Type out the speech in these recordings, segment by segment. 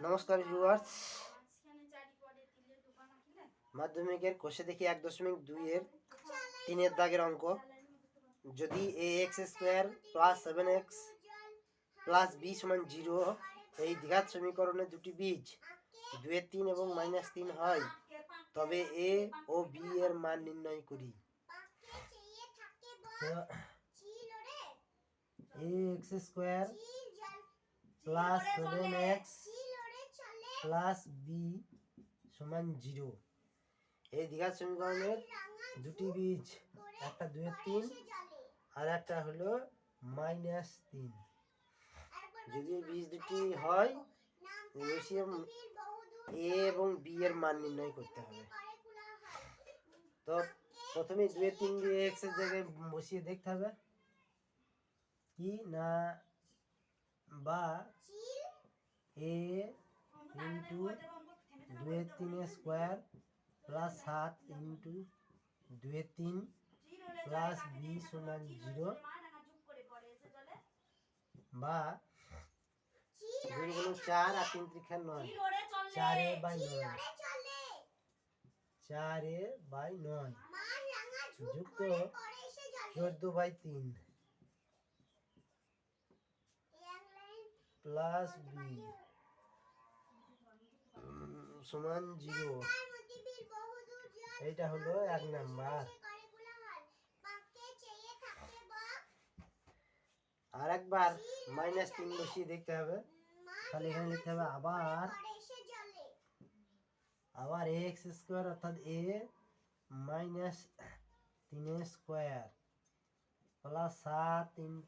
নমস্কার ভিউয়ার্স, মাধ্যমিকের কোষে দেখি 1.2 এর 3 দাগের অঙ্ক। যদি ax² + 7x + b = 0 এই দ্বিঘাত সমীকরণে দুটি বীজ 2 3 এবং -3 হয়, তবে a ও b এর মান নির্ণয় করি। ax² + 7x + b = 0 এই দ্বিঘাত সমীকরণের দুটি বীজ, একটা 2 3 আর একটা হলো -3। যদি বীজ দুটি হয়, এ এবং বি এর মান নির্ণয় করতে হবে। তো প্রথমে 2 3 দিয়ে x এর জায়গায় বসিয়ে দেখতে হবে কি না, বা a * 2 3 স্কয়ার + 7 * 2 3 + b = 0, বা 2 4 আর 3 3 9, 4a/9 যুক্ত 14/3 প্লাস b = 0। এইটা হলো 1 নাম্বার। আর একবার -3 বসিয়ে দেখতে হবে। তাহলে এখানে লিখতে হবে আবার ax² অর্থাৎ a -3 স্কয়ার + 7 *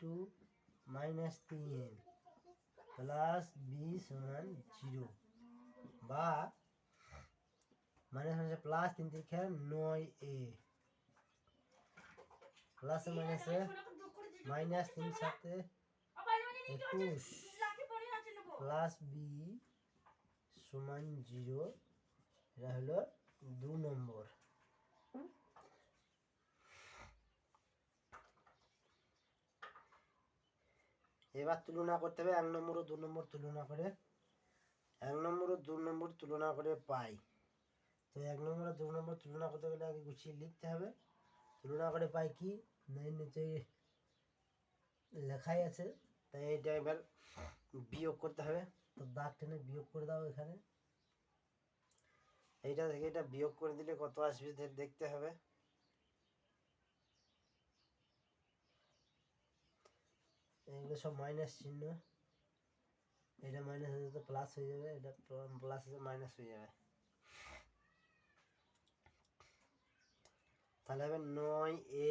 -3 প্লাস b = 0, বা প্লাস 3 3 9a প্লাস মাইনাসে -3 7 21 প্লাস b = 0। এটা হলো 2 নম্বর। এবার তুলনা করতে হবে 1 নম্বর ও 2 নম্বর তুলনা করে। 1 নম্বর ও 2 নম্বর তুলনা করে পাই। তো 1 নম্বর আর 2 নম্বর তুলনা করতে গেলে আগে গুছিয়ে লিখতে হবে। তুলনা করে পাই কি না, নিচে লেখাই আছে, তাই এটা এবার বিয়োগ করতে হবে। তো দাগ টেনে বিয়োগ করে দাও। এখানে এইটা থেকে এটা বিয়োগ করে দিলে কত আসবে দেখতে হবে। এগুলো সব মাইনাস চিহ্ন, এটা মাইনাস হয়ে যেতে প্লাস হয়ে যাবে, এটা প্লাস হয়ে মাইনাস হয়ে যাবে। তাহলে হবে 9a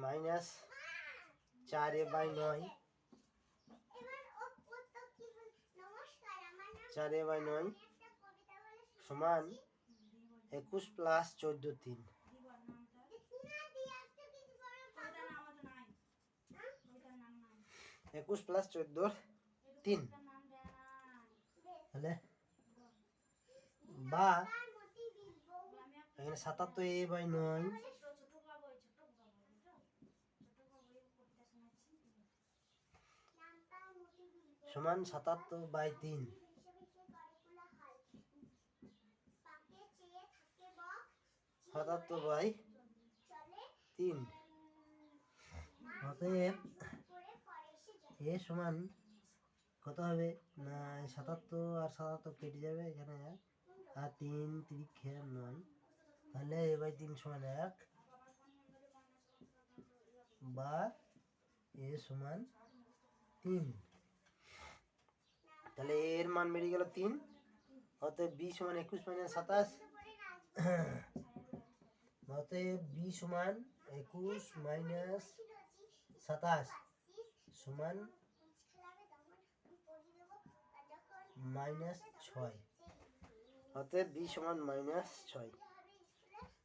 -4a/9 4a/9 সমান 21 + 14 3। 21 + 14 3, তাহলে বা এখানে 77a/9 সমান 77/3। 77/3। অতএব এ সমান কত হবে না, 77 আর 77 কেটে যাবে, এখানে আর 3 3 9, তাহলে a/3 = 1, বা a = 3। তাহলে এর মান বেরিয়ে গেল 3। অতএব b = 21 - 27। অতএব b = 21 - 27 সমান -6। অতএব b = -6।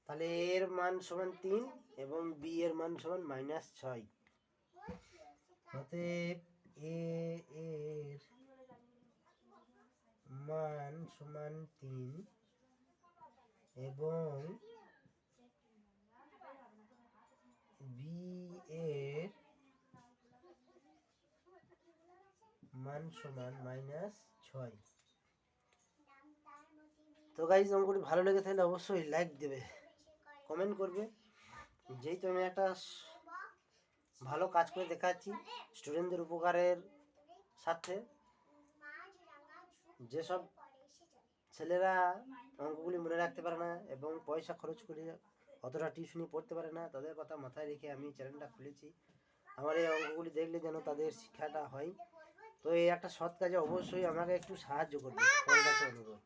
তাহলে এর মান সমান 3 এবং b এর মান সমান -6। অতএব a এর মান সমান 3 এবং b এর মান সমান -6। তো গাইজ অঙ্কটি ভালো লেগে থাকলে অবশ্যই লাইক দেবে, কমেন্ট করবে। যেহেতু আমি একটা ভালো কাজ করে দেখাচ্ছি স্টুডেন্টদের উপকারের সাথে, যেসব ছেলেরা অঙ্কগুলি মনে রাখতে পারে না এবং পয়সা খরচ করে অতটা টিউশনি পড়তে পারে না, তাদের কথা মাথায় রেখে আমি চ্যানেলটা খুলেছি। আমার এই অঙ্কগুলি দেখলে যেন তাদের শিক্ষাটা হয়। তো এই একটা সৎ কাজে অবশ্যই আমাকে একটু সাহায্য করবে, আমার কাছে অনুরোধ।